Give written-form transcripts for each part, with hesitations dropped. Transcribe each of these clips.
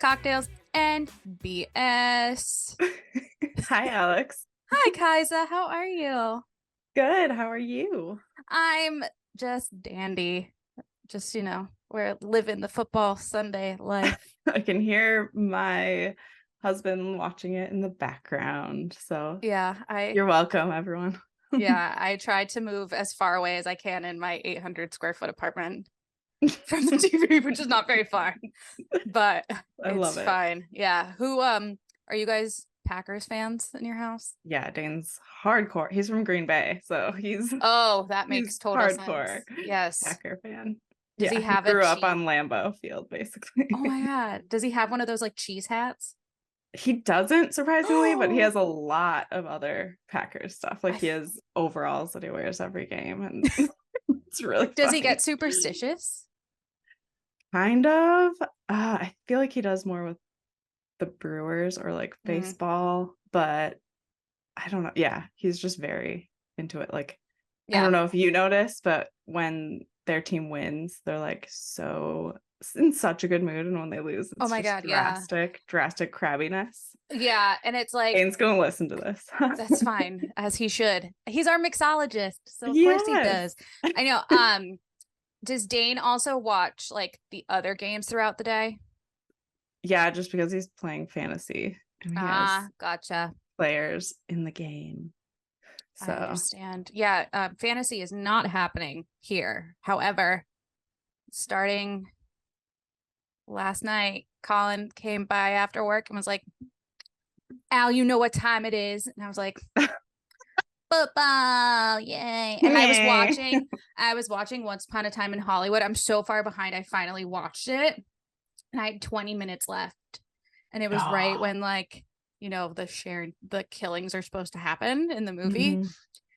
Cocktails and BS. Hi, Alex. Hi, Kaisa. How are you? Good. How are you? I'm just dandy. Just, we're living the football Sunday life. I can hear my husband watching it in the background. So Yeah, you're welcome, everyone. I tried to move as far away as I can in my 800 square foot apartment from the TV, which is not very far, but I love it's it. fine. Yeah. Who are you guys Packers fans in your house? Yeah, Dane's hardcore. He's from Green Bay, so that makes total hardcore sense. Yes. Packer fan. Does he have he grew up on Lambeau Field, basically. Oh my God. Does he have one of those like cheese hats? He doesn't, surprisingly, but he has a lot of other Packers stuff. Like he has overalls that he wears every game, and it's really Does funny. he get superstitious? Kind of. I feel like he does more with the Brewers or like baseball, but I don't know. Yeah, he's just very into it. Like, I don't know if you notice, but when their team wins, they're like so in such a good mood, and when they lose, it's drastic crabbiness. Yeah, and it's like Dane's gonna listen to this. That's fine, as he should. He's our mixologist, so of course he does. I know. Does Dane also watch like the other games throughout the day? Yeah, just because he's playing fantasy and he has gotcha. players in the game. So. I understand. Yeah, fantasy is not happening here. However, starting last night, Colin came by after work and was like, Al, you know what time it is? And I was like, football, yay. And I was watching Once Upon a Time in Hollywood. I'm so far behind. I finally watched it and I had 20 minutes left. And it was right when the killings are supposed to happen in the movie. Mm-hmm.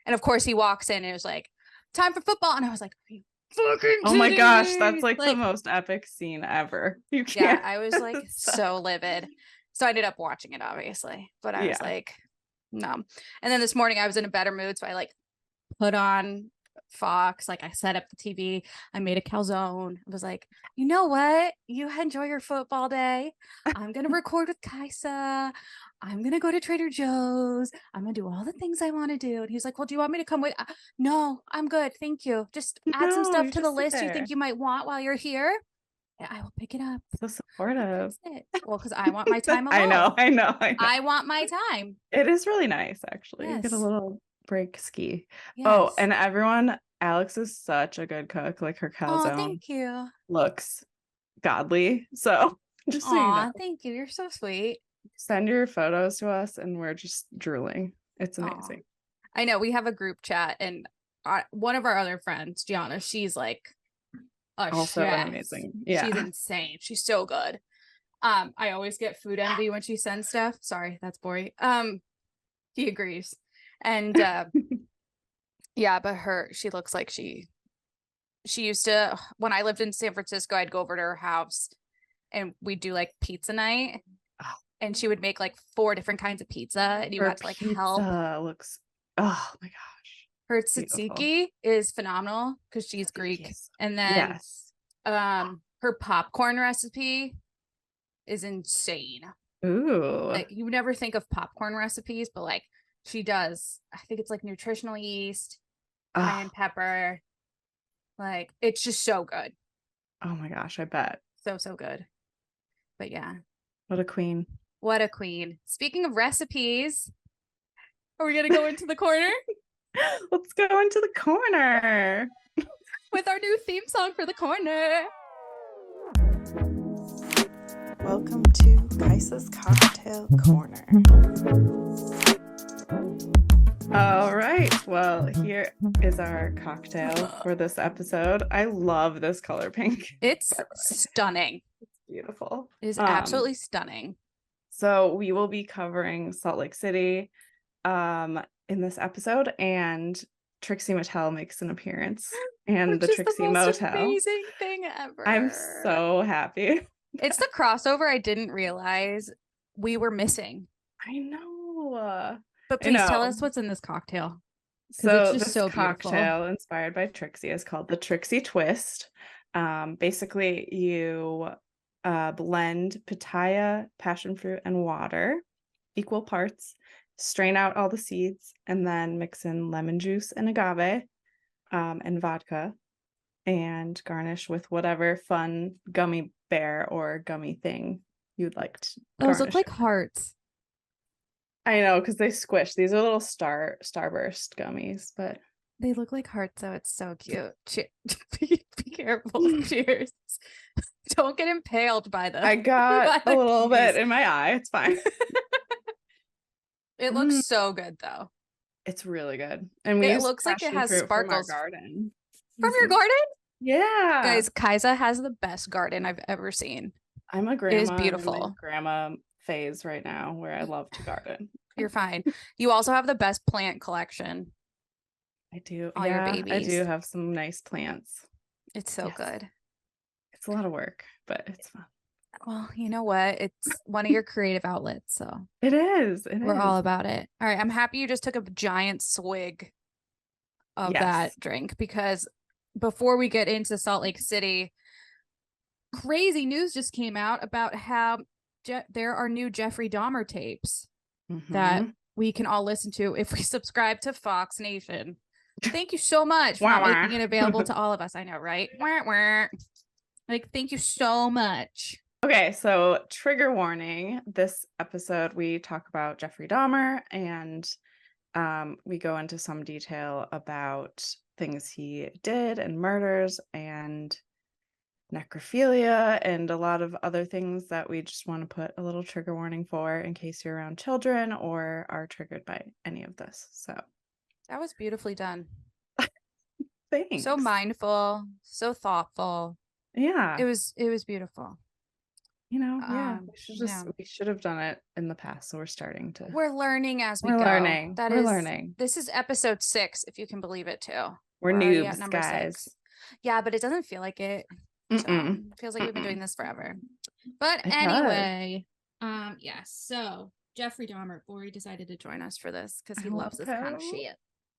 And of course he walks in and it was like, time for football. And I was like, are you fucking oh my gosh, that's like the most epic scene ever. You can't. Yeah, I was like so livid. So I ended up watching it, obviously. But I was like, no. And then this morning I was in a better mood. So I like put on Fox. Like I set up the TV. I made a calzone. I was like, you know what? You enjoy your football day. I'm going to record with Kaisa. I'm going to go to Trader Joe's. I'm going to do all the things I want to do. And he's like, well, do you want me to come with? No, I'm good. Thank you. Just add some stuff to the list you think you might want while you're here. I will pick it up. So supportive. Well, because I want my time alone. I know. I want my time. It is really nice, actually. Yes. You get a little break ski. Yes. Oh, and everyone, Alex is such a good cook. Like her calzone. Oh, thank you. Looks godly. So just so you know. Thank you. You're so sweet. Send your photos to us, and we're just drooling. It's amazing. I know. We have a group chat, and one of our other friends, Gianna, she's like also chef. Amazing. Yeah, she's insane. She's so good. I always get food envy when she sends stuff. Sorry, that's boring. He agrees. And yeah, but she looks like she used to, when I lived in San Francisco, I'd go over to her house and we'd do like pizza night. And she would make like 4 different kinds of pizza, and you had to like help. Looks, oh my gosh. Her tzatziki is phenomenal because she's Greek. And then her popcorn recipe is insane. Ooh. Like you would never think of popcorn recipes, but like she does. I think it's like nutritional yeast, cayenne pepper. Like it's just so good. Oh my gosh, I bet. So good. But yeah. What a queen. What a queen. Speaking of recipes, are we going to go into the corner? Let's go into the corner. With our new theme song for the corner. Welcome to Kaisa's Cocktail Corner. All right. Well, here is our cocktail for this episode. I love this color pink. It's stunning. It's beautiful. It is absolutely stunning. So we will be covering Salt Lake City in this episode, and Trixie Motel makes an appearance, and the Trixie Motel. Amazing thing ever. I'm so happy. It's the crossover I didn't realize we were missing. I know. But please tell us what's in this cocktail. So this cocktail inspired by Trixie is called the Trixie Twist. Basically, you blend pitaya, passion fruit, and water, equal parts. Strain out all the seeds, and then mix in lemon juice and agave, and vodka, and garnish with whatever fun gummy bear or gummy thing you'd like to Those look garnish like it. hearts. I know, because they squish. These are little starburst gummies, but they look like hearts, so it's so cute. Be careful. Cheers. Don't get impaled by them. I got by a little gummies. bit in my eye. It's fine. It looks so good though. It's really good. And we It use looks like it passion has fruit from our sparkles. garden. From your garden? Yeah. Guys, Kaisa has the best garden I've ever seen. I'm a grandma. It is beautiful. I'm in grandma phase right now where I love to garden. You're fine. You also have the best plant collection. I do. All your babies. I do have some nice plants. It's so good. It's a lot of work, but it's fun. Well, you know what? It's one of your creative outlets, so it is. We're all about it. All right, I'm happy you just took a giant swig of that drink, because before we get into Salt Lake City, crazy news just came out about how there are new Jeffrey Dahmer tapes that we can all listen to if we subscribe to Fox Nation. Thank you so much for making it available to all of us. I know, right? Like, thank you so much. Okay, so trigger warning. This episode, we talk about Jeffrey Dahmer, and we go into some detail about things he did and murders and necrophilia and a lot of other things that we just want to put a little trigger warning for in case you're around children or are triggered by any of this. So that was beautifully done. Thanks. So mindful, so thoughtful. Yeah. It was beautiful. You know, we should have done it in the past. So we're learning as we go. We're learning. This is episode 6, if you can believe it too. We're noobs, number guys. 6. Yeah, but it doesn't feel like it. So it feels like we've been doing this forever. But anyway, so Jeffrey Dahmer, Bori decided to join us for this because he loves this kind of shit.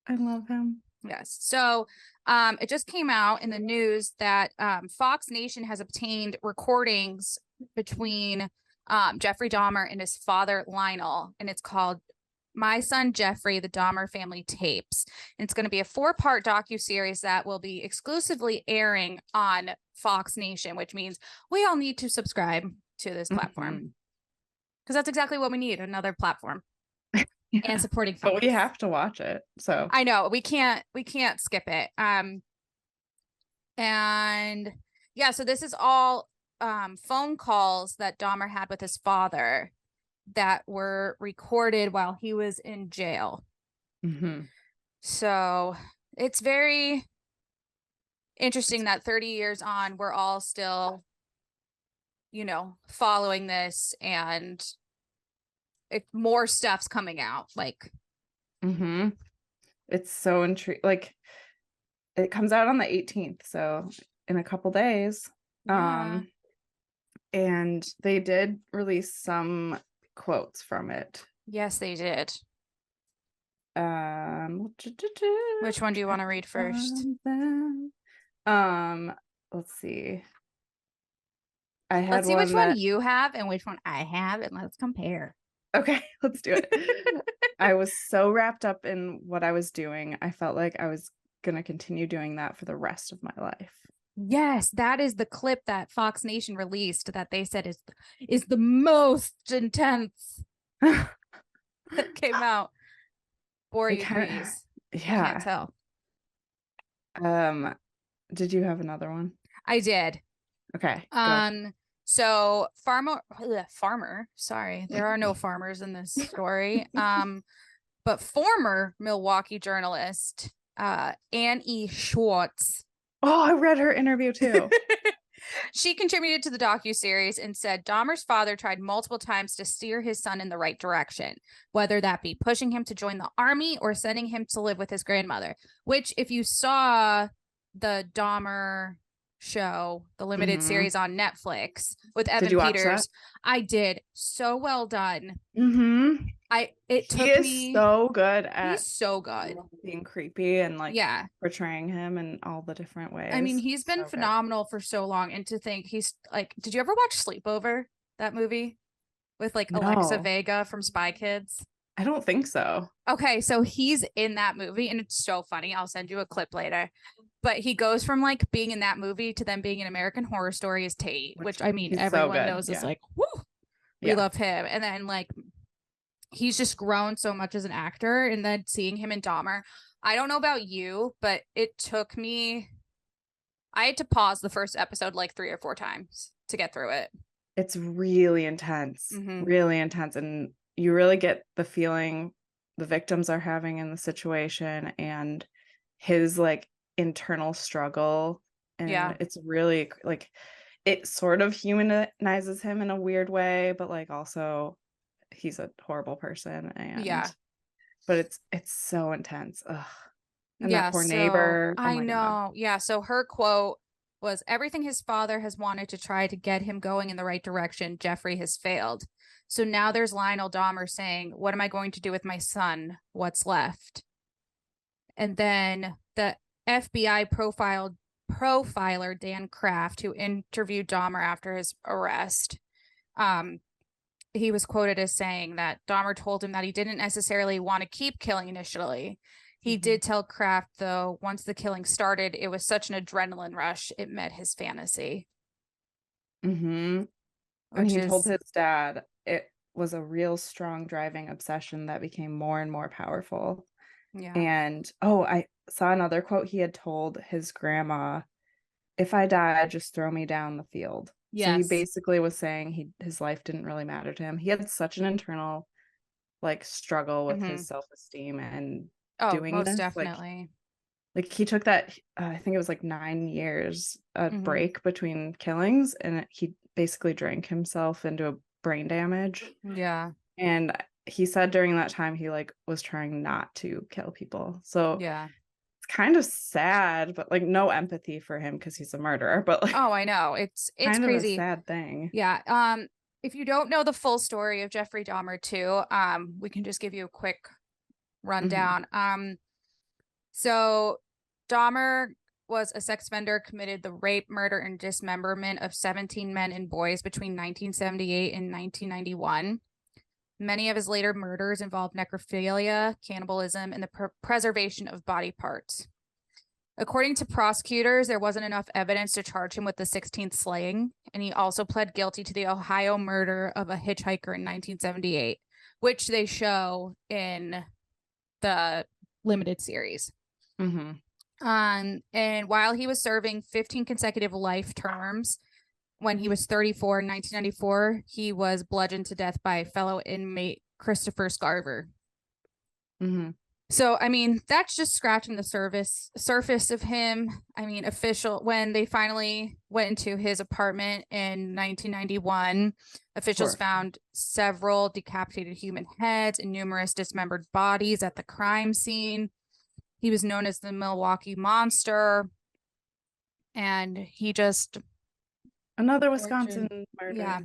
I love him. Yes. So it just came out in the news that Fox Nation has obtained recordings between Jeffrey Dahmer and his father, Lionel, and it's called My Son Jeffrey, The Dahmer Family Tapes. And it's going to be a 4-part docuseries that will be exclusively airing on Fox Nation, which means we all need to subscribe to this platform. Because that's exactly what we need, another platform. And supporting Fox. But we have to watch it. So I know we can't skip it. And yeah, so this is all phone calls that Dahmer had with his father that were recorded while he was in jail. So it's very interesting that 30 years on, we're all still, following this, and more stuff's coming out. Like, it's so intriguing. Like, it comes out on the 18th, so in a couple days. And they did release some quotes from it. Yes, they did. Which one do you want to read first? Let's see. Let's see which one you have and which one I have, and let's compare. Okay, let's do it. I was so wrapped up in what I was doing. I felt like I was going to continue doing that for the rest of my life. Yes, that is the clip that Fox Nation released that they said is the most intense that came out. Bori agrees. Yeah. I can't tell. Did you have another one? I did. Okay. So farmer, sorry, there are no farmers in this story. But former Milwaukee journalist, Ann E. Schwartz. Oh, I read her interview too. She contributed to the docuseries and said Dahmer's father tried multiple times to steer his son in the right direction, whether that be pushing him to join the army or sending him to live with his grandmother, which if you saw the Dahmer show, the limited series on Netflix with Evan Peters, I did. So well done. He is so good he's at so good. being creepy and like Yeah. portraying him in all the different I mean, ways. he's been So good. phenomenal for so long. And to think he's like, did you ever watch Sleepover? That movie with like Alexa No, Vega from Spy Kids? I don't think so. Okay, so he's in that movie and it's so funny. I'll send you a clip later. But he goes from like being in that movie to then being in American Horror Story as Tate, which I mean, He's so everyone good. knows is Yeah. like, whoo, we Yeah. love him. And then like he's just grown so much as an actor. And then seeing him in Dahmer, I don't know about you, but it took me, I had to pause the first episode like 3 or 4 times to get through it. It's really intense, really intense. And you really get the feeling the victims are having in the situation and his like internal struggle. And it's really like, it sort of humanizes him in a weird way, but like also he's a horrible person. And but it's so intense. Ugh. And that poor neighbor. Oh I my know. God. Yeah. So her quote was everything his father has wanted to try to get him going in the right direction, Jeffrey has failed. So now there's Lionel Dahmer saying, what am I going to do with my son? What's left? And then the FBI profiler Dan Kraft, who interviewed Dahmer after his arrest, he was quoted as saying that Dahmer told him that he didn't necessarily want to keep killing initially. He did tell Kraft, though, once the killing started, it was such an adrenaline rush, it met his fantasy. And he told his dad it was a real strong driving obsession that became more and more powerful. Yeah. And I saw another quote. He had told his grandma, if I die, just throw me down the field. Yes. So he basically was saying his life didn't really matter to him. He had such an internal like struggle with his self-esteem and doing most this. definitely. Like he took that, I think it was like 9 years break between killings, and he basically drank himself into a brain damage. Yeah. And he said during that time he like was trying not to kill people. So yeah, it's kind of sad, but like no empathy for him because he's a murderer. But like, I know it's kind crazy. of a sad thing. Yeah. If you don't know the full story of Jeffrey Dahmer too, we can just give you a quick rundown. So Dahmer was a sex offender, committed the rape, murder, and dismemberment of 17 men and boys between 1978 and 1991. Many of his later murders involved necrophilia, cannibalism, and the preservation of body parts. According to prosecutors, there wasn't enough evidence to charge him with the 16th slaying, and he also pled guilty to the Ohio murder of a hitchhiker in 1978, which they show in the limited series. And while he was serving 15 consecutive life terms, when he was 34 in 1994, he was bludgeoned to death by fellow inmate Christopher Scarver. So, I mean, that's just scratching the surface of him. I mean, when they finally went into his apartment in 1991, officials found several decapitated human heads and numerous dismembered bodies at the crime scene. He was known as the Milwaukee Monster. And he just... Another Wisconsin murder. Yeah.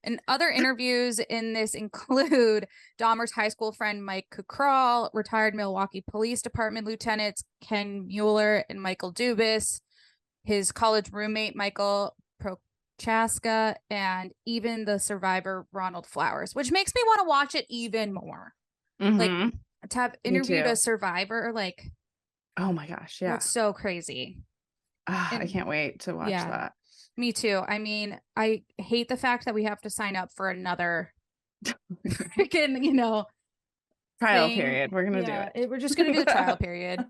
And other interviews in this include Dahmer's high school friend Mike Kukrall, retired Milwaukee Police Department lieutenants Ken Mueller and Michael Dubas, his college roommate Michael Prochaska, and even the survivor Ronald Flowers, which makes me want to watch it even more. Like to have interviewed a survivor, like, oh my gosh, yeah, that's so crazy. I can't wait to watch that. Me too. I mean, I hate the fact that we have to sign up for another freaking, trial period. We're gonna do it. We're just gonna do the trial period.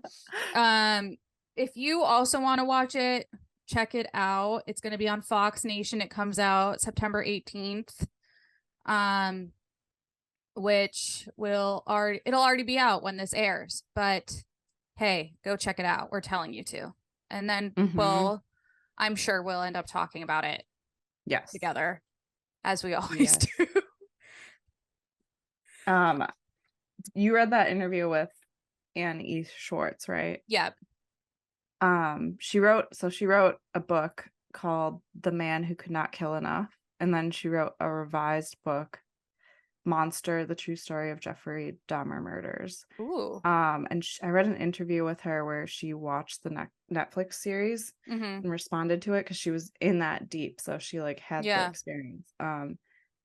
If you also want to watch it, check it out. It's gonna be on Fox Nation. It comes out September 18th. Which it'll already be out when this airs. But hey, go check it out. We're telling you to. And then I'm sure we'll end up talking about it together, as we always do. You read that interview with Anne E. Schwartz, right? Yep. She wrote a book called The Man Who Could Not Kill Enough, and then she wrote a revised book Monster: The True Story of Jeffrey Dahmer Murders. Ooh. And I read an interview with her where she watched the Netflix series and responded to it because she was in that deep, so she like had the experience. And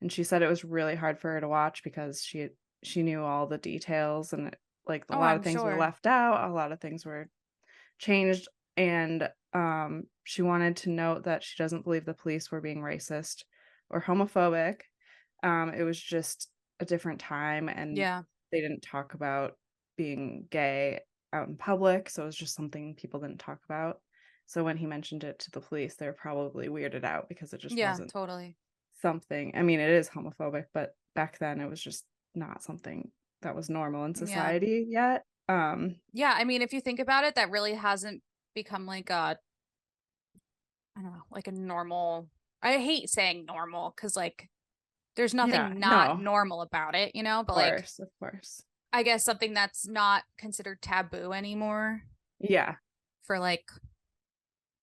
she said it was really hard for her to watch because she knew all the details, and like a lot I'm of things were sure. left out, a lot of things were changed, and she wanted to note that she doesn't believe the police were being racist or homophobic. It was just a different time, and they didn't talk about being gay out in public, so it was just something people didn't talk about. So when he mentioned it to the police, they were probably weirded out because it just wasn't totally something. I mean, it is homophobic, but back then it was just not something that was normal in society yet. I mean, if you think about it, that really hasn't become like a, I don't know, like a normal. I hate saying normal because like there's nothing not normal about it, you know, but like, of course. I guess something that's not considered taboo anymore. Yeah. For like,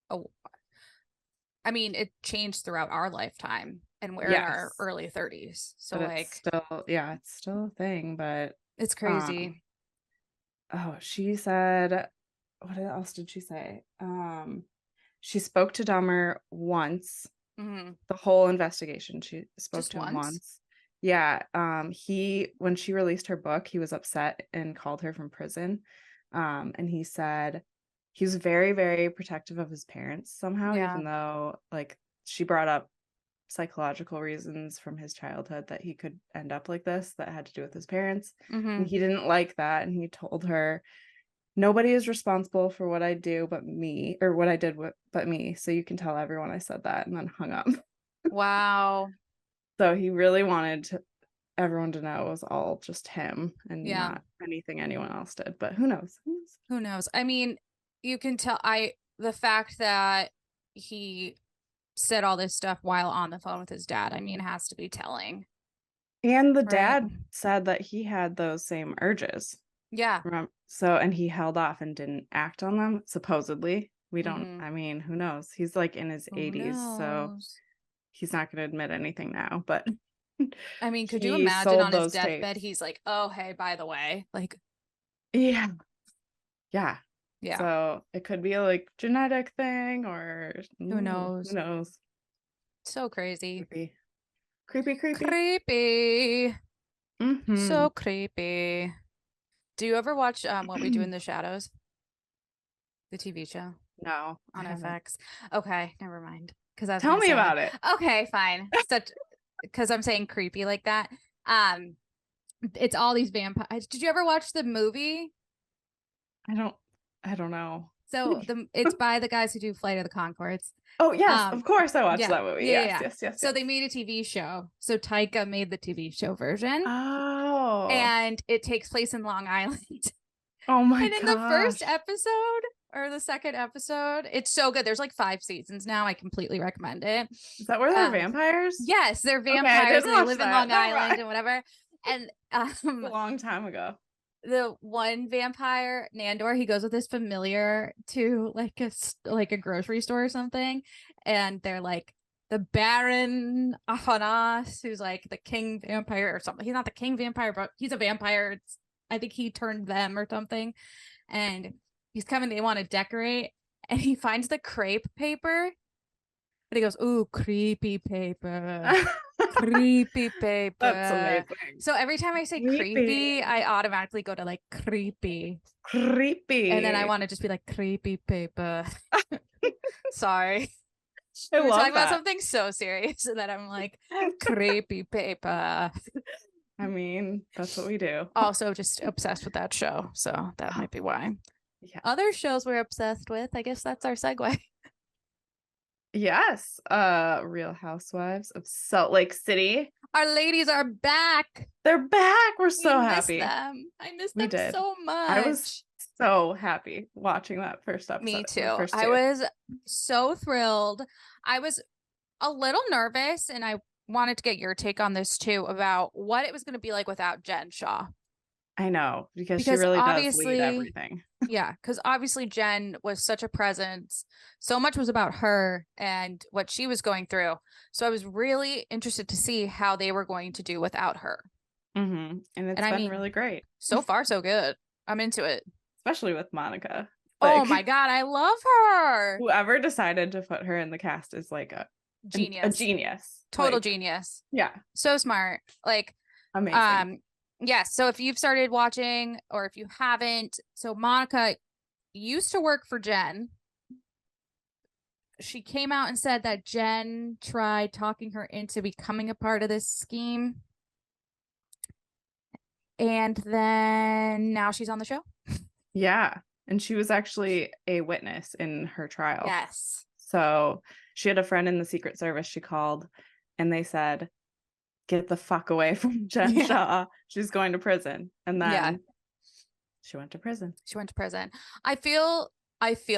I mean, it changed throughout our lifetime and we're in our early 30s. So but like, it's still a thing, but it's crazy. She said, what else did she say? She spoke to Dahmer once. The whole investigation, she spoke Just to him once? once. Yeah. When she released her book, he was upset and called her from prison. And he said he was very, very protective of his parents somehow, even though like she brought up psychological reasons from his childhood that he could end up like this that had to do with his parents. And he didn't like that. And he told her, nobody is responsible for what I do but me, or what I did but me. So you can tell everyone I said that, and then hung up. Wow. So he really wanted everyone to know it was all just him and not anything anyone else did. But who knows? Who knows? I mean, you can tell the fact that he said all this stuff while on the phone with his dad, I mean, has to be telling. And the dad said that he had those same urges. Yeah. So, and he held off and didn't act on them, supposedly. We don't, I mean, who knows? He's like in his 80s, so he's not going to admit anything now, but I mean, could you imagine on his deathbed, he's like, oh, hey, by the way, like, yeah. So it could be a like genetic thing, or who knows? So crazy. Creepy. So creepy. Do you ever watch What We Do in the Shadows? The TV show? No. On FX. Okay, never mind. Because tell me about it. Okay, fine. Because I'm saying creepy like that. It's all these vampires. Did you ever watch the movie? I don't know. So it's by the guys who do Flight of the Conchords. Oh yes, of course I watched that movie. Yes. So they made a TV show. So Taika made the TV show version. Oh. And it takes place in Long Island. Oh my god. And in the first episode or the second episode, it's so good. There's like 5 seasons now. I completely recommend it. Is that where they're vampires? Yes, they're vampires. Okay, they live in Long Island and whatever. And a long time ago. The one vampire, Nandor, he goes with his familiar to like a grocery store or something, and they're like the Baron Ahanas, who's like the king vampire or something. He's not the king vampire, but he's a vampire. I think he turned them or something. And he's coming, they want to decorate, and he finds the crepe paper. And he goes, ooh, creepy paper. Creepy paper. That's amazing. So every time I say creepy, I automatically go to like creepy. Creepy. And then I want to just be like creepy paper. Sorry. We're talking about something so serious and then I'm like creepy paper. I mean, that's what we do. Also just obsessed with that show. So that might be why. Yeah. Other shows we're obsessed with. I guess that's our segue. Yes. Real Housewives of Salt Lake City. Our ladies are back. They're back. We're so happy. I missed them so much. I was so happy watching that first episode. Me too. I was so thrilled. I was a little nervous, and I wanted to get your take on this too, about what it was going to be like without Jen Shah. I know, because she really does lead everything. Yeah, because obviously Jen was such a presence. So much was about her and what she was going through. So I was really interested to see how they were going to do without her. And it's I been mean, really great. so far so good. I'm into it. Especially with Monica. Oh Like, my God, I love her. whoever decided to put her in the cast is like a Genius. genius. Total Like, genius. yeah. So smart. Like, Amazing. yes. So if you've started watching or if you haven't, so Monica used to work for Jen. She came out and said that Jen tried talking her into becoming a part of this scheme. And then now she's on the show. Yeah. And she was actually a witness in her trial. Yes. So she had a friend in the Secret Service she called, and they said, get the fuck away from Jen Shaw. She's going to prison. And then she went to prison. She went to prison. I feel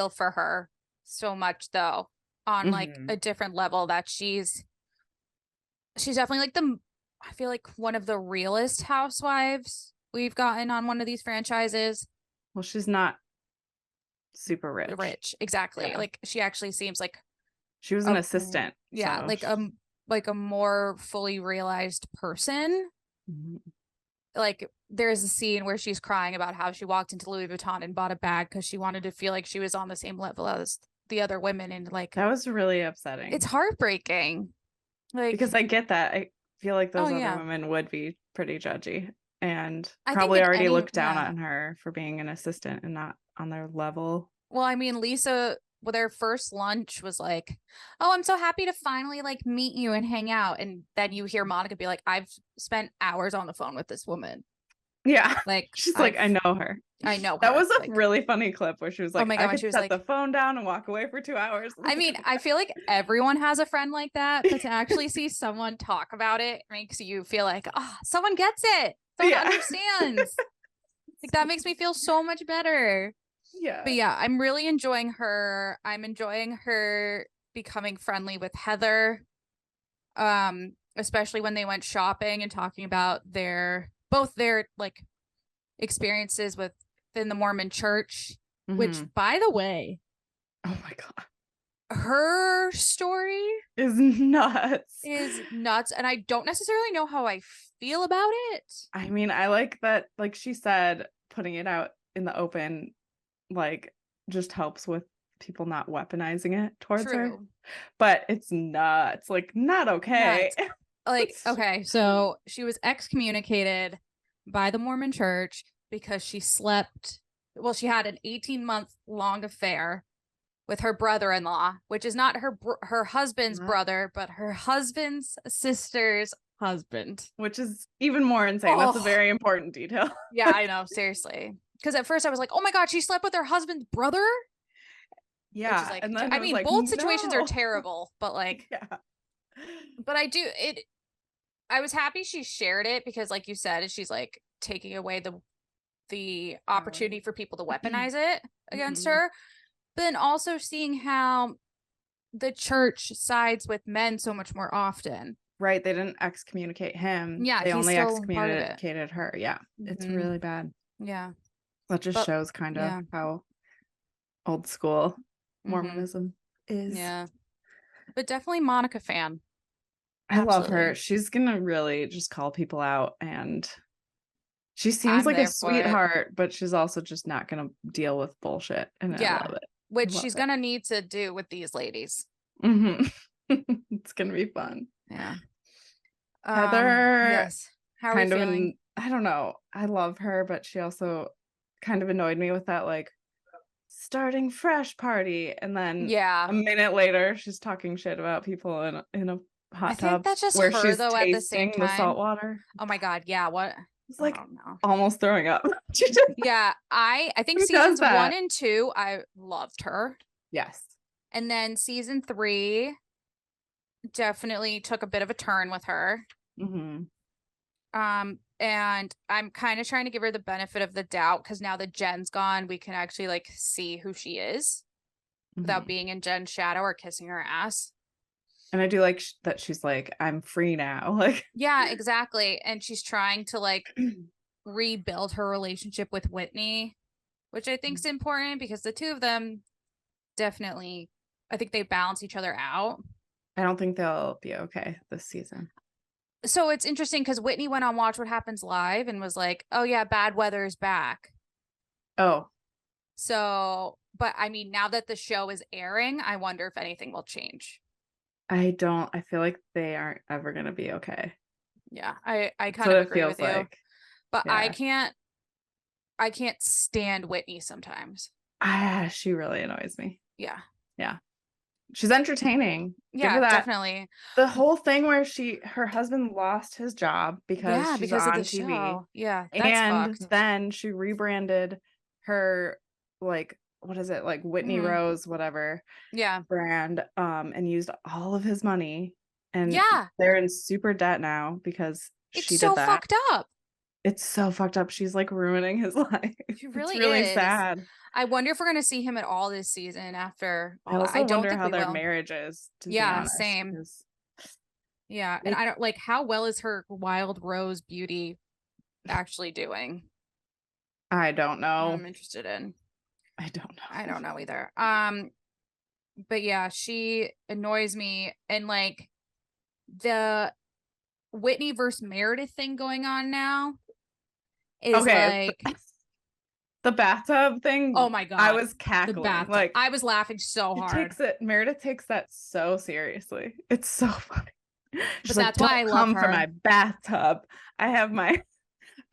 for her so much though, on like a different level, that she's definitely like I feel like one of the realest housewives we've gotten on one of these franchises. Well, she's not super rich. Exactly. Like she actually seems like she was an assistant. Yeah, so like a more fully realized person. Like there's a scene where she's crying about how she walked into Louis Vuitton and bought a bag because she wanted to feel like she was on the same level as the other women, and like that was really upsetting. It's heartbreaking. Like, because I get that. I feel like those other women would be pretty judgy and I probably already looked down on her for being an assistant and not on their level. Well, I mean, Lisa, with their first lunch was like, "Oh, I'm so happy to finally like meet you and hang out." And then you hear Monica be like, "I've spent hours on the phone with this woman." Yeah. Like she's like, I know her. I know her. That was a really funny clip where she was like, oh my God, I could she was set like, the phone down and walk away for 2 hours. I mean, I feel like everyone has a friend like that, but to actually see someone talk about it makes you feel like, oh, someone gets it. Someone understands. Like that makes me feel so much better. Yeah. But yeah, I'm really enjoying her. I'm enjoying her becoming friendly with Heather. Especially when they went shopping and talking about both their like experiences within the Mormon church, which by the way, oh my God, her story is nuts. And I don't necessarily know how I feel about it. I mean, I like that, like she said, putting it out in the open like just helps with people not weaponizing it towards her. But it's nuts. Like not okay. Nuts. Like, okay, so she was excommunicated by the Mormon church because she had an 18-month long affair with her brother-in-law, which is not her husband's brother, but her husband's sister's husband. Which is even more insane. That's a very important detail. Yeah, I know, seriously. Because at first I was like, oh my God, she slept with her husband's brother? Yeah. Like, and then I mean, both situations are terrible, but like, but I was happy she shared it because like you said, she's like taking away the opportunity for people to weaponize it against her. But then also seeing how the church sides with men so much more often. Right. They didn't excommunicate him. Yeah. They only excommunicated her. Yeah. It's really bad. Yeah. That just shows kind of how old school Mormonism is. Yeah. But definitely Monica fan. I love her. She's gonna really just call people out, and she seems like a sweetheart, but she's also just not gonna deal with bullshit. And I love it. Which she's gonna need to do with these ladies. It's gonna be fun. Yeah. Heather, yes. How are you feeling? I don't know. I love her, but she also kind of annoyed me with that like starting fresh party, and then a minute later she's talking shit about people in a hot tub that's just where her, she's though, tasting at the same time. the salt water. Oh my God, yeah. What? It's like almost throwing up. Yeah, I think seasons 1 and 2, I loved her. Yes. And then season 3 definitely took a bit of a turn with her. And I'm kind of trying to give her the benefit of the doubt because now that Jen's gone, we can actually like see who she is without being in Jen's shadow or kissing her ass. And I do like that she's like, I'm free now. Like, yeah, exactly. And she's trying to like rebuild her relationship with Whitney, which I think is important because the two of them definitely, I think they balance each other out. I don't think they'll be okay this season. So it's interesting because Whitney went on Watch What Happens Live and was like, "Oh yeah, bad weather is back." Oh, So, but I mean, now that the show is airing, I wonder if anything will change. I feel like they aren't ever gonna be okay. Yeah, I That's kind what of it agree feels with you. like. But Yeah. I can't stand Whitney sometimes. She really annoys me. Yeah. Yeah. She's entertaining. Give her Yeah, that. definitely. The whole thing where her husband lost his job because Yeah, she's because of the on TV, show. Yeah, that's and fucked. then she rebranded her, like, what is it, like Whitney Hmm. Rose whatever Yeah. brand, and used all of his money, and Yeah. they're in super debt now because It's she did so that. fucked up. It's so fucked up. She's like ruining his life. She It's really really is. sad. I wonder if we're gonna see him at all this season after I all that. I also don't wonder think how we their will. marriage is, to be Yeah, honest, same. because Yeah. And I don't like how well is her wild rose beauty actually doing? I don't know. I'm interested in. I don't I know. don't know either. But yeah, she annoys me. And like the Whitney versus Meredith thing going on now is Okay, like, the bathtub oh thing, my I God, was the cackling. bathtub. Like, I was laughing so hard. Meredith takes that so seriously. It's so funny. She's But like, that's why don't I love come for her. my bathtub. I have my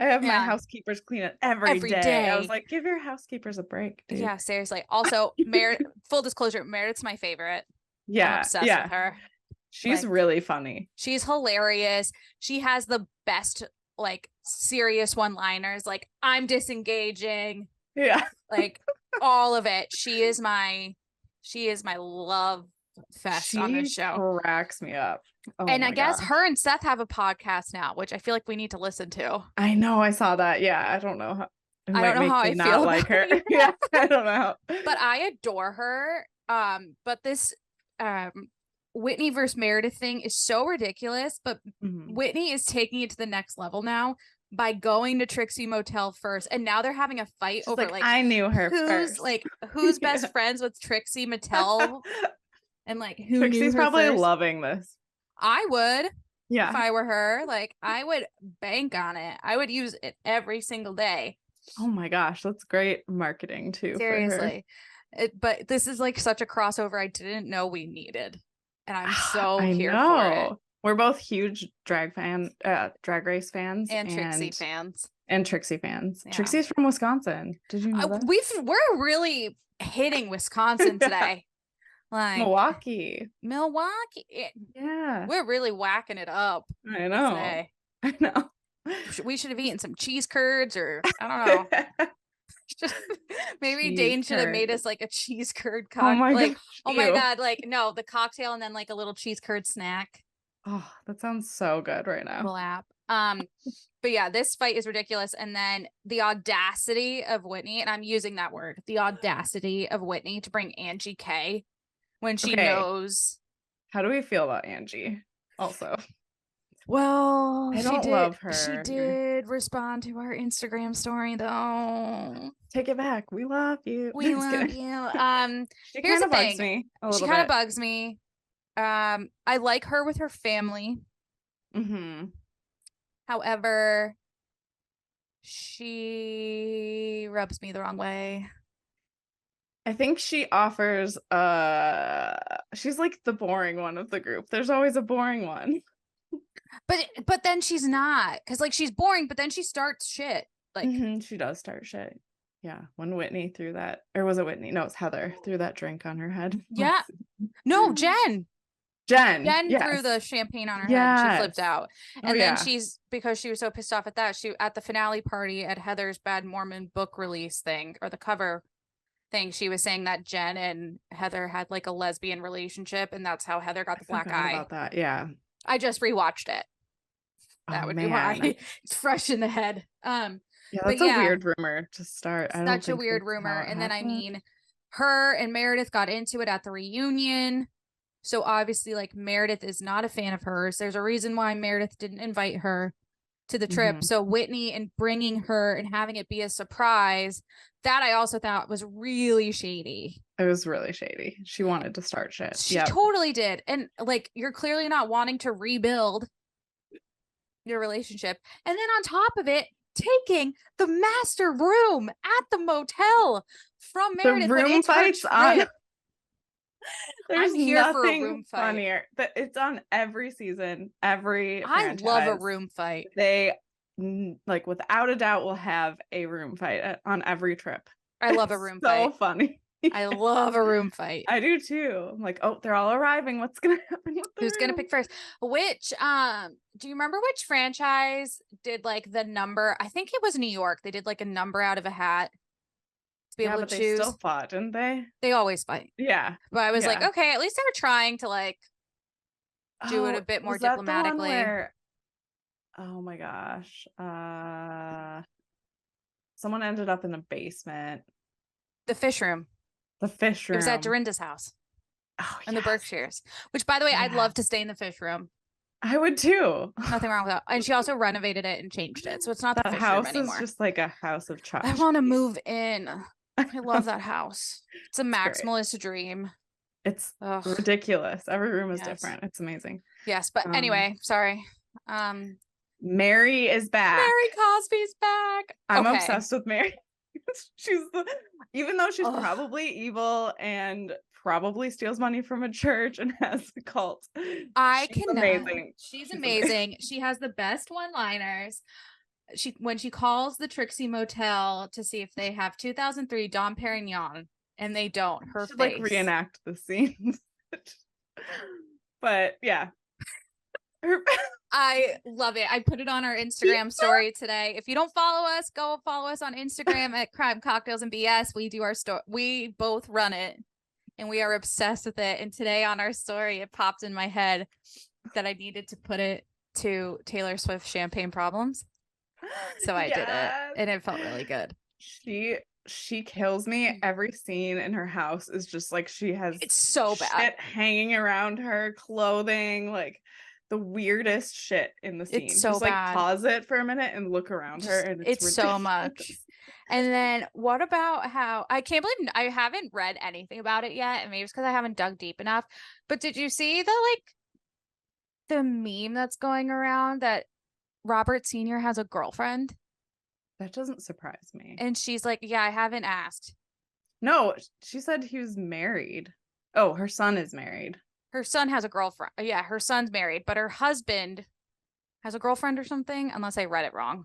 Yeah, housekeepers clean it every every day. I was day. like, give your housekeepers a break, dude. Yeah, seriously. Also, full disclosure, Meredith's my favorite. I'm Yeah, obsessed with yeah. her. She's Like, really funny. she's hilarious. She has the best, like, serious one-liners. Like, I'm disengaging. Yeah. Like, all of it. She is my love fest on this She show. cracks me up. Oh And I my guess gosh. her and Seth have a podcast now, which I feel like we need to listen to. I know, I saw that. Yeah, I don't know how it I don't might know how make me I feel not about like her. it. Yeah, I don't know. But I adore her. But this um Whitney versus Meredith thing is so ridiculous, but Mhm. Whitney is taking it to the next level now by going to Trixie Motel first. And now they're having a fight She's over like, I knew her first. who's best Yeah. friends with Trixie Mattel and like who knew Trixie's her probably first. loving this. I would if Yeah. I were her. Like I would bank on it. I would use it every single day. Oh my gosh, that's great marketing too for her. Seriously. But this is like such a crossover I didn't know we needed. And I'm so I here for it. know. We're both huge drag race fans And Trixie fans. and Trixie fans. Yeah. Trixie's from Wisconsin. Did you know that? We're really hitting Wisconsin Yeah. today. Like Milwaukee. Milwaukee. Yeah. We're really whacking it up I know. today. I know. We should have eaten some cheese curds or I don't know. Maybe Cheese Dane should have made curd. us like a cheese curd Oh my like gosh. oh my Ew. God, like no, the cocktail and then like a little cheese curd snack. Oh, that sounds so good right now. Collab. But yeah, this fight is ridiculous. And then the audacity of Whitney, and I'm using that word, the audacity of Whitney to bring Angie K when she Okay. knows. How do we feel about Angie? Also, Well, I don't love her. She did respond to our Instagram story though. Take it back. We love you. We Just love kidding. you. She Here's kind the of bugs thing. me a She little kind of bit. bugs me. I like her with her family. Mm-hmm. However, she rubs me the wrong way. I think she offers she's like the boring one of the group. There's always a boring one. But then she's not, because like she's boring, but then she starts shit. Like She does start shit. Yeah. When Whitney threw that, or was it Whitney? No, it's Heather threw that drink on her head. yeah. No, Jen Yes. threw the champagne on her head and she flipped Yes. out. Oh, And then yeah. because she was so pissed off at that, she at the finale party at Heather's Bad Mormon book release thing or the cover thing, she was saying that Jen and Heather had like a lesbian relationship, and that's how Heather got the black eye. About that. Yeah. I just rewatched it. That would be why. It's fresh in the head. Yeah, that's a weird rumor to start. I don't Such a think weird that's rumor. how it And then I happened. mean, her and Meredith got into it at the reunion. So obviously, like Meredith is not a fan of hers. There's a reason why Meredith didn't invite her to the trip. So Whitney and bringing her and having it be a surprise, that I also thought was really shady. It was really shady. She wanted to start shit. She totally did. And like, you're clearly not wanting to rebuild. your relationship. And then on top of it, taking the master room at the motel from The Meredith when room it's her fights on. trip. There's I'm here for a nothing room fight. funnier. But it's on every season, every I franchise. love a room fight. They like without a doubt will have a room fight on every trip. I love a room fight. So funny. I love a room fight. I do too. I'm like, oh, they're all arriving. What's gonna happen with the Who's gonna room? pick first? Which do you remember which franchise did like the number? I think it was New York. They did like a number out of a hat to be able to choose. They still fought, didn't they? They always fight. Yeah. But I was like, okay, at least they were trying to like do it a bit more diplomatically. Where, oh my gosh. Someone ended up in the basement. The fish room. The fish room. It was at Dorinda's house. Oh, in the Berkshires. Which, by the way, I'd love to stay in the fish room. I would too. Nothing wrong with that. And she also renovated it and changed it, so it's not the fish room anymore. House is just like a house of tchotchkes. I want to move in. I love that house. It's a maximalist dream. It's ridiculous. Every room is different. It's amazing. Yes, but anyway, sorry. Mary is back. Mary Cosby's back. I'm obsessed with Mary. Even though she's probably evil and probably steals money from a church and has a cult. Amazing. She's amazing. She has the best one-liners. When she calls the Trixie Motel to see if they have 2003 Dom Perignon, and they don't, her face. Like reenact the scenes. But yeah. I love it. I put it on our Instagram story today. If you don't follow us, go follow us on Instagram at Crime Cocktails and BS. We do our story. We both run it and we are obsessed with it. And today on our story, it popped in my head that I needed to put it to Taylor Swift Champagne Problems. So I did it and it felt really good. She kills me. Every scene in her house is just like she has it's so bad shit hanging around her, clothing, like the weirdest shit in the scene. It's so just bad. Like pause it for a minute and look around her, and it's so much. And then what about how I can't believe I haven't read anything about it yet, and maybe it's because I haven't dug deep enough. But did you see the meme that's going around that Robert Sr. has a girlfriend? That doesn't surprise me. And she's like, yeah, I haven't asked. No, she said he was married. Oh, her son is married. Her son has a girlfriend. Yeah, her son's married, but her husband has a girlfriend or something, unless I read it wrong.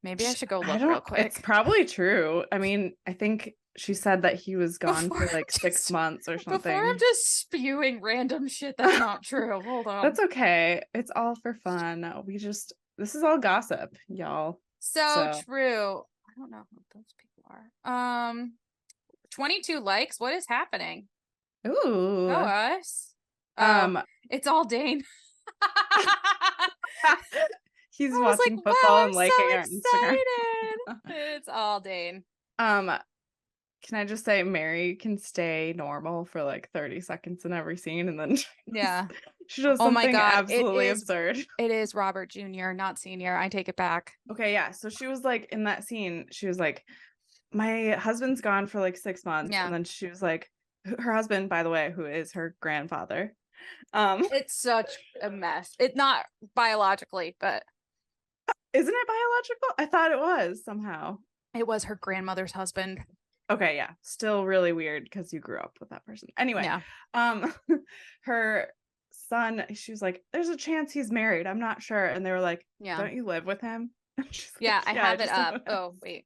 Maybe I should go look real quick. It's probably true. I mean, I think she said that he was gone for like 6 months or something. Before I'm just spewing random shit that's not true. Hold on. That's okay. It's all for fun. This is all gossip, y'all. So true. I don't know who those people are. 22 likes. What is happening? Ooh. Oh, us. It's all Dane. He's watching football and liking our Instagram. It's all Dane. Can I just say Mary can stay normal for like 30 seconds in every scene, and then she does something absolutely absurd. It is Robert Jr., not Senior. I take it back. Okay, yeah. So she was like in that scene, she was like, my husband's gone for like 6 months. Yeah. And then she was like, her husband, by the way, who is her grandfather. It's such a mess. It's not biologically, but isn't it biological? I thought it was somehow. It was her grandmother's husband. Okay, yeah. Still really weird because you grew up with that person. Anyway, her son, she was like, there's a chance he's married. I'm not sure. And they were like, don't you live with him? I have it up. Oh, wait.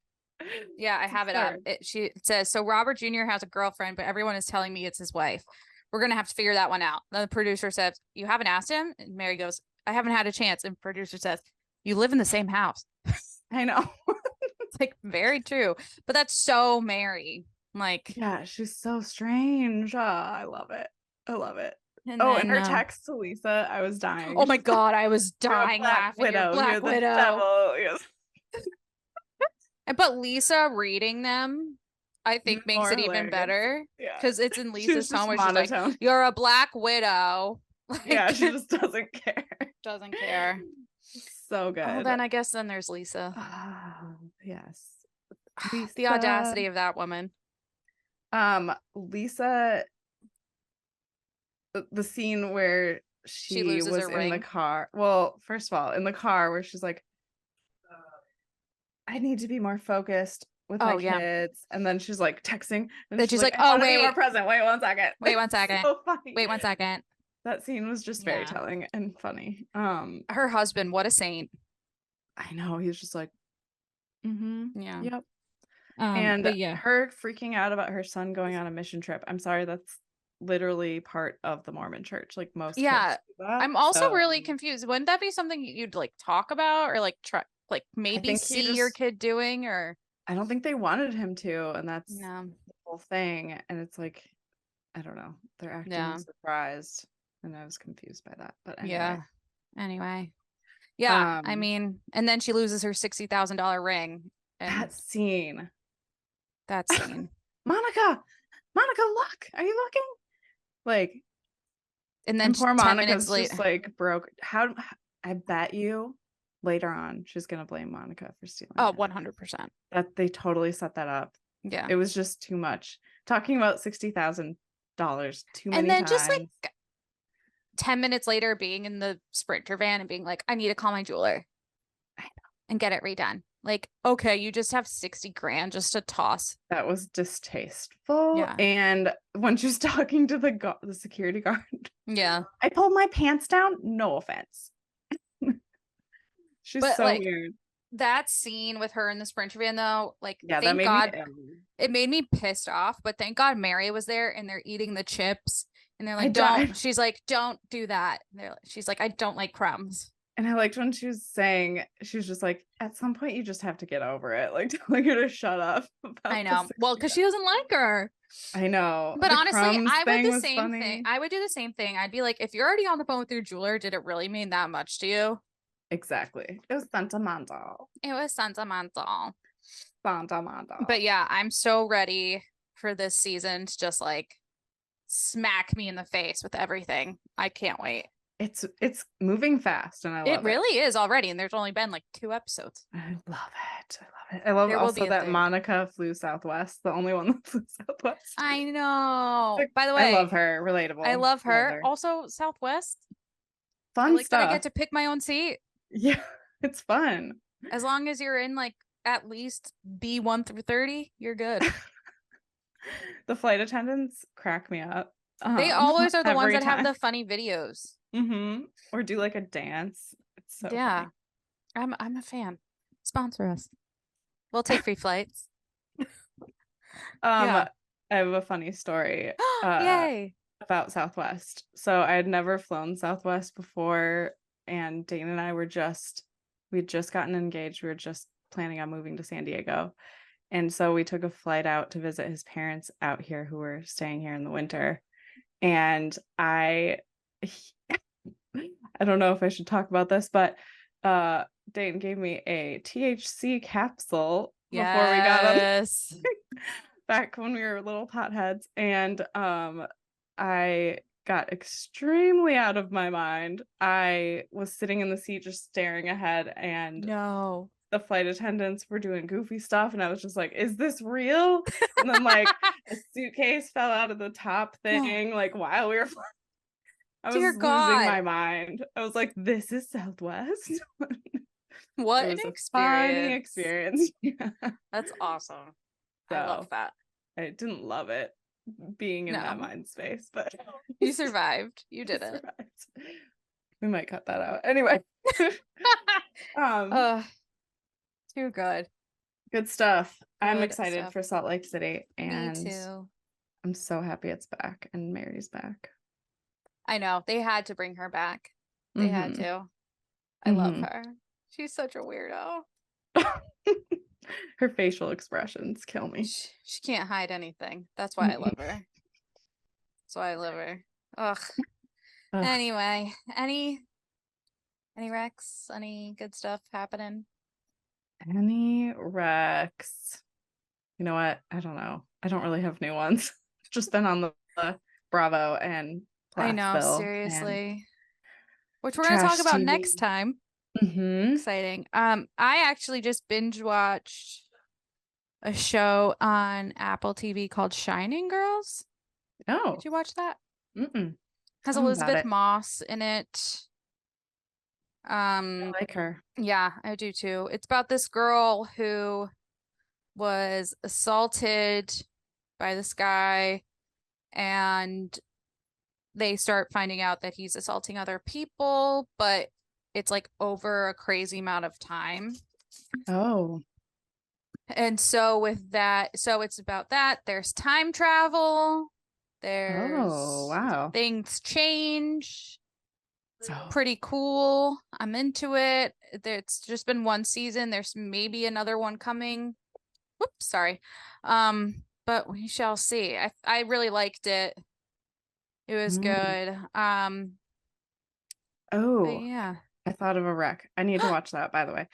Yeah, I have it up. It says, so Robert Jr. has a girlfriend, but everyone is telling me it's his wife. We're going to have to figure that one out. Then the producer says, you haven't asked him? And Mary goes, I haven't had a chance. And producer says, you live in the same house. I know. It's like very true. But that's so Mary. Like, yeah, she's so strange. I love it. I love it. And her text to Lisa, I was dying. Oh my God, I was dying laughing. Widow. Black You're Widow. The devil. Yes. But Lisa reading them, I think makes it even better. Because it's in Lisa's tone where she's like, you're a Black Widow. Like, yeah, she just doesn't care. Doesn't care. So good. Well, then I guess then there's Lisa. Yes. Lisa. The audacity of that woman. Lisa, the scene where She she loses was her in the ring. car. Well, first of all, in the car where she's like, I need to be more focused with my kids. And then she's like texting and Then she's she's like, like, I oh, want to be more wait, present. Wait 1 second. wait 1 second. So funny. Wait 1 second. That scene was just very telling and funny. Her husband, what a saint. I know. He's just like, yeah. Yep. And but her freaking out about her son going on a mission trip. I'm sorry, that's literally part of the Mormon church. Like most kids do that, I'm also really confused. Wouldn't that be something you'd like talk about or like try like maybe see your kid doing? Or I don't think they wanted him to, and that's no. the whole thing. And it's like, I don't know, they're acting surprised, and I was confused by that. But anyway. I mean, and then she loses her $60,000 ring. And that scene. Monica, look, are you looking? Like, and then poor Monica's just like broke. I bet you later on she's gonna blame Monica for stealing. Oh, 100%. That they totally set that up. Yeah, it was just too much. Talking about $60,000 too many and then times. just like 10 minutes later, being in the Sprinter van and being like, I need to call my jeweler and get it redone. Like, okay, you just have 60 grand just to toss. That was distasteful. Yeah. And when she was talking to the security guard, I pulled my pants down. No offense. She's so like, weird. That scene with her in the Sprinter van, though, like, thank God, it made me pissed off. But thank God Mary was there, and they're eating the chips, and they're like, "Don't." She's like, "Don't do that." She's like, "I don't like crumbs." And I liked when she was saying, she was just like, at some point you just have to get over it. Like, telling her to shut up. I know. Well, because she doesn't like her. I know. But honestly, I would do the same thing. I would do the same thing. I'd be like, if you're already on the phone with your jeweler, did it really mean that much to you? Exactly. It was sentimental. But yeah, I'm so ready for this season to just like smack me in the face with everything. I can't wait. It's moving fast, and I love it. It really is already, and there's only been like 2 episodes. I love it. I love also that Monica flew Southwest, the only one that flew Southwest. I know. By the way, I love her. Relatable. I love her. Also, Southwest. Fun stuff. That I get to pick my own seat. Yeah, it's fun. As long as you're in like at least B1 through 30, you're good. The flight attendants crack me up. They always are the ones that have the funny videos. Or do like a dance. It's so funny. I'm a fan. Sponsor us. We'll take free flights. I have a funny story. Yay! About Southwest. So I had never flown Southwest before, and Dane and I we'd just gotten engaged. We were just planning on moving to San Diego. And so we took a flight out to visit his parents out here who were staying here in the winter. And I don't know if I should talk about this, but Dayton gave me a THC capsule before we got him back when we were little potheads. And I got extremely out of my mind. I was sitting in the seat just staring ahead, and the flight attendants were doing goofy stuff, and I was just like, is this real? And then like a suitcase fell out of the top thing like while we were flying. I was losing my mind. I was like, this is Southwest. What an experience. Funny experience. Yeah. That's awesome. I love that. I didn't love it being in that mind space, but you survived. You did it. We might cut that out. Anyway. Too good. Good stuff. I'm excited for Salt Lake City, and me too. I'm so happy it's back and Mary's back. I know. They had to bring her back. They had to. I love her. She's such a weirdo. Her facial expressions kill me. She can't hide anything. That's why I love her. That's why I love her. Ugh. Anyway, any Rex? Any good stuff happening? Any Rex? You know what? I don't know. I don't really have new ones. Just been on the Bravo and Plathville. I know, seriously. Which we're going to talk about next time. Exciting. I actually just binge watched a show on Apple TV called Shining Girls. Oh. Did you watch that? Has Tell me about Elizabeth it. Moss in it. I like her. Yeah, I do too. It's about this girl who was assaulted by this guy, and they start finding out that he's assaulting other people, but it's like over a crazy amount of time. Oh. And so with that, so it's about that. There's time travel. Oh, There's wow. things change. It's Oh. pretty cool. I'm into it. It's just been one season. There's maybe another one coming. Whoops, sorry. But we shall see. I really liked it. It was Mm. good. But Oh, yeah. I thought of a rec. I need to watch that, by the way.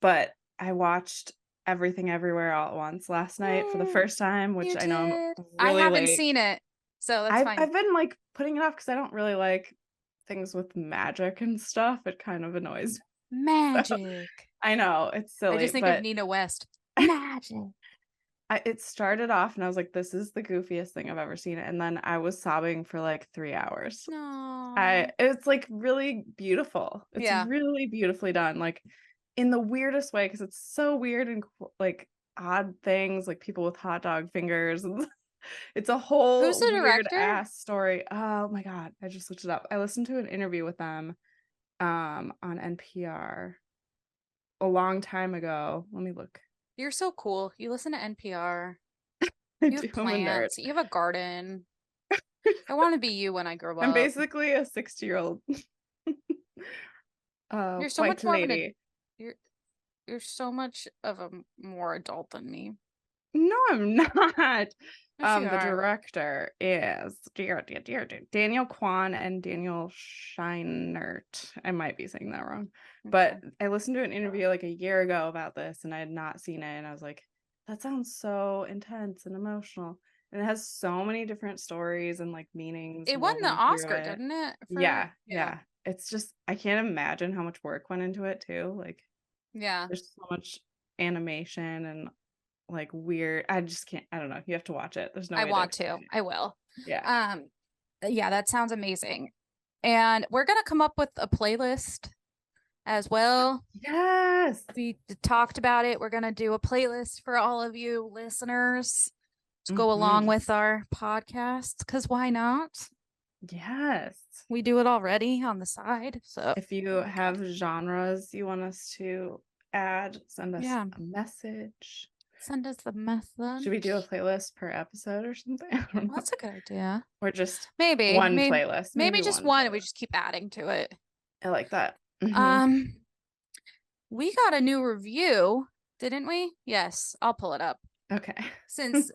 But I watched Everything Everywhere All at Once last night for the first time, which You I know I'm did. I really haven't late. seen it, so that's I've fine. I've been like putting it off because I don't really like things with magic and stuff. It kind of annoys me. So, Magic. I know it's I silly, just think of but Nina West. Magic. it started off and I was like, this is the goofiest thing I've ever seen. And then I was sobbing for like 3 hours. No. It's like really beautiful. It's Yeah. really beautifully done, like in the weirdest way, because it's so weird and like odd things, like people with hot dog fingers. And it's a Who's whole the weird director? ass story. Oh my God. I just looked it up. I listened to an interview with them on NPR a long time ago. Let me look. You're so cool. You listen to NPR. I You do. have I'm a nerd. plants. You have a garden. I want to be you when I grow I'm up. basically a 60-year-old You're so white much more of lady. you're you're so much of a more adult than me. No, I'm not. Yes, you The are. director is Daniel Kwan and Daniel Scheinert. I might be saying that wrong, but Okay. I listened to an interview like a year ago about this, and I had not seen it, and I was like, that sounds so intense and emotional, and it has so many different stories and like meanings It won the woven through Oscar, it. didn't it? Yeah. It's just I can't imagine how much work went into it too. Like Yeah. there's so much animation and like weird. I just can't. I don't know. You have to watch it. There's no I way to want to. explain it. I will. Yeah. Yeah, that sounds amazing. And we're gonna come up with a playlist as well. Yes. We talked about it. We're gonna do a playlist for all of you listeners to go along Mhm. with our podcast, because why not? Yes. We do it already on the side. So If you have genres you want us to add, send us yeah, a message. send us the Should we message. do a playlist per episode or something? I don't know. That's a good idea. Or just Maybe, one maybe, playlist. maybe Maybe just one one, and we playlist. just keep adding to it. I like that. Mhm. Um, we got a new review, didn't we? Yes, I'll pull it up. Okay. Since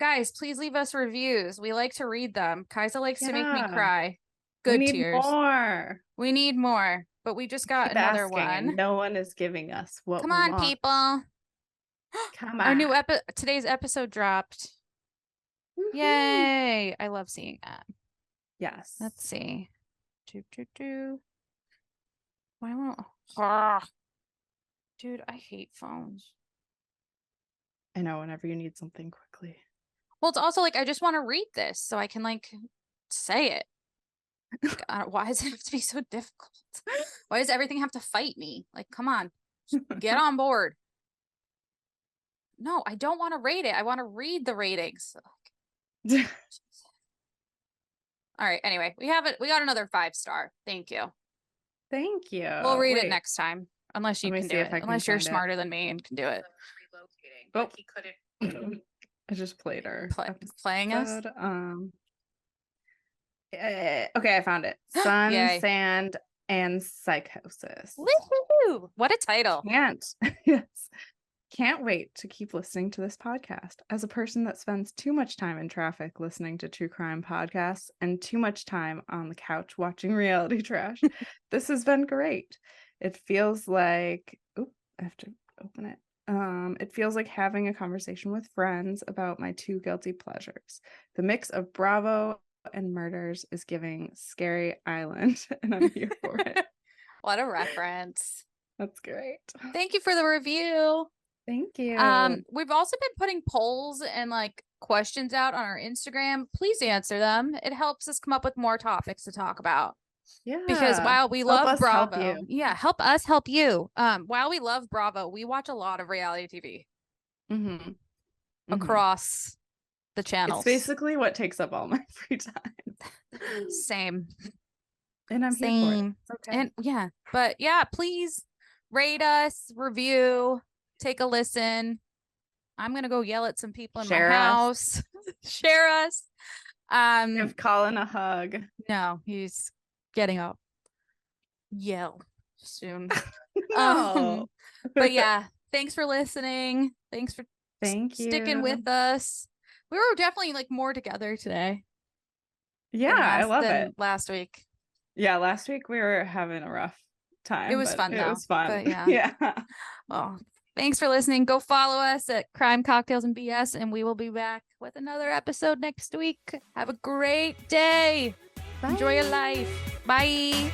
guys, please leave us reviews. We like to read them. Kaisa likes to make me Yeah. cry. We Good need tears. more. We need more, but we just got Keep another asking, one. and no one is giving us what Come we on, want. people. Come Our new on. today's episode dropped. Woohoo. Yay. I love seeing that. Yes. Let's see. Why won't dude, I hate phones. I know, whenever you need something quickly. Well, it's also like I just want to read this so I can like say it. God, why does it have to be so difficult? Why does everything have to fight me? Like, come on, get on board. No, I don't want to rate it. I want to read the ratings. All right. Anyway, we have it. We got another 5-star. Thank you. Thank you. We'll read it next time, unless you Let me can see do if it. I can Unless you're find it. smarter than me and can do it. Oh, he couldn't. I just played our Playing us. Okay, I found it. Sun, Yay. Sand, and Psychosis. Woohoo! What a title. Yes. Can't wait to keep listening to this podcast. As a person that spends too much time in traffic listening to true crime podcasts and too much time on the couch watching reality trash, this has been great. It feels like, I have to open it. It feels like having a conversation with friends about my two guilty pleasures. The mix of Bravo and murders is giving Scary Island, and I'm here for it. What a reference. That's great. Thank you for the review. Thank you. We've also been putting polls and like questions out on our Instagram, please answer them. It helps us come up with more topics to talk about. Yeah. Because while we Help love us help Bravo, you. help us help you. While we love Bravo, we watch a lot of reality TV across the channels. It's basically what takes up all my free time. Same. And I'm here for it. Okay. And but please rate us, review, take a listen. I'm gonna go yell at some people in my house. Share us. Give Colin a hug. No, he's getting up. Yell soon. No. But thanks for listening. Thanks for sticking with us. We were definitely like more together today. Yeah, I love it. Last week. Yeah, last week we were having a rough time. It was fun though. It was fun. But yeah. Well, thanks for listening. Go follow us at Crime Cocktails and BS, and we will be back with another episode next week. Have a great day. Bye. Enjoy your life. Bye.